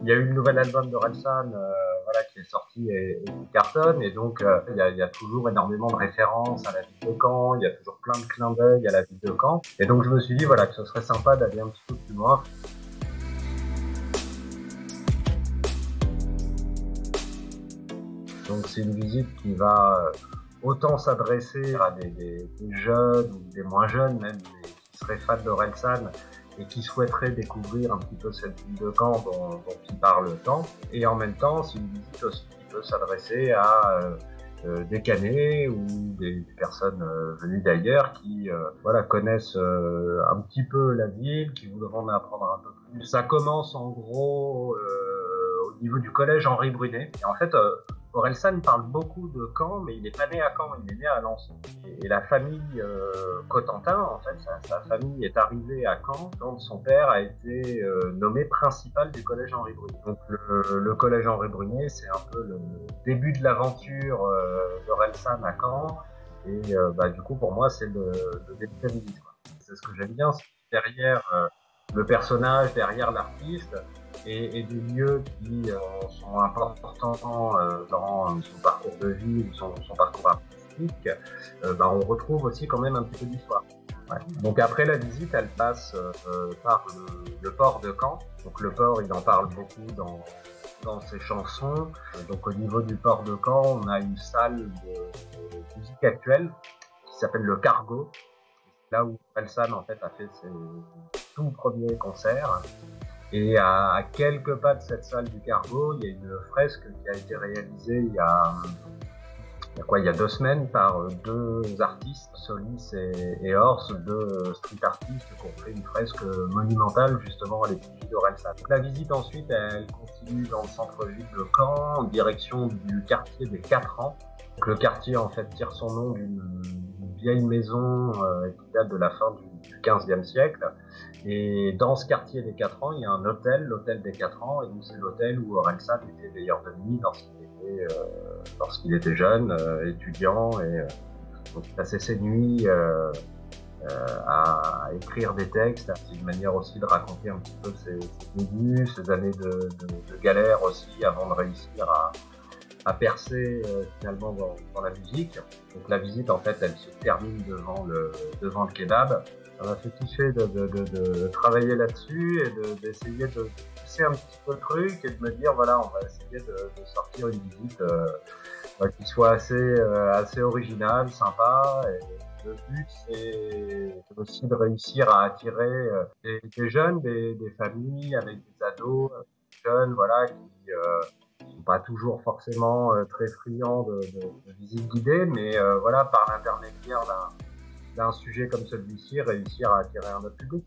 il y a eu le nouvel album d'Orelsan voilà, qui est sorti et qui cartonne, et donc il y a toujours énormément de références à la ville de Caen, il y a toujours plein de clins d'œil à la ville de Caen, et donc je me suis dit voilà, que ce serait sympa d'aller un petit peu plus loin. Donc c'est une visite qui va autant s'adresser à des jeunes ou des moins jeunes même, mais qui seraient fans d'Orelsan et qui souhaiteraient découvrir un petit peu cette ville de Caen dont il parle tant. Et en même temps, c'est une visite aussi qui peut s'adresser à des Caennais ou des personnes venues d'ailleurs qui voilà, connaissent un petit peu la ville, qui voudraient en apprendre un peu plus. Ça commence en gros au niveau du collège Henri Brunet. Et en fait, Orelsan parle beaucoup de Caen, mais il n'est pas né à Caen, il est né à Lens. Et la famille Cotentin, en fait, sa famille est arrivée à Caen quand son père a été nommé principal du collège Henri Brunet. Donc le collège Henri Brunet, c'est un peu le début de l'aventure d'Orelsan à Caen. Et du coup, pour moi, c'est le début de la visite. C'est ce que j'aime bien, c'est derrière le personnage, derrière l'artiste, et des lieux qui sont importants dans son parcours de vie ou son parcours artistique, on retrouve aussi quand même un petit peu d'histoire. Ouais. Donc après la visite, elle passe par le port de Caen. Donc le port, il en parle beaucoup dans ses chansons. Donc au niveau du port de Caen, on a une salle de musique actuelle qui s'appelle le Cargo. Là où Orelsan en fait a fait ses tout premiers concerts. Et à quelques pas de cette salle du Cargo, il y a une fresque qui a été réalisée il y a 2 semaines par deux artistes, Solis et Horst, deux street artistes qui ont fait une fresque monumentale justement à l'effigie d'Orelsan. La visite ensuite, elle continue dans le centre-ville de Caen en direction du quartier des 4 ans. Donc, le quartier en fait tire son nom d'une vieille maison qui date de la fin du 15e siècle. Et dans ce quartier des 4 ans, il y a un hôtel, l'hôtel des 4 ans, et donc c'est l'hôtel où Orelsan était veilleur de nuit lorsqu'il était jeune, étudiant, et donc il passait ses nuits à écrire des textes. C'est une manière aussi de raconter un petit peu ses débuts, ses années de galère aussi, avant de réussir à percer finalement dans la musique. Donc la visite, en fait, elle se termine devant le kebab. Ça m'a fait kiffer de travailler là-dessus et d'essayer de pousser un petit peu le truc et de me dire, voilà, on va essayer de sortir une visite qui soit assez originale, sympa. Et le but, c'est aussi de réussir à attirer des jeunes, des familles avec des ados, des jeunes, voilà, qui sont pas toujours forcément très friands de visites guidées, mais voilà, par l'intermédiaire d'un sujet comme celui-ci, réussir à attirer un autre public.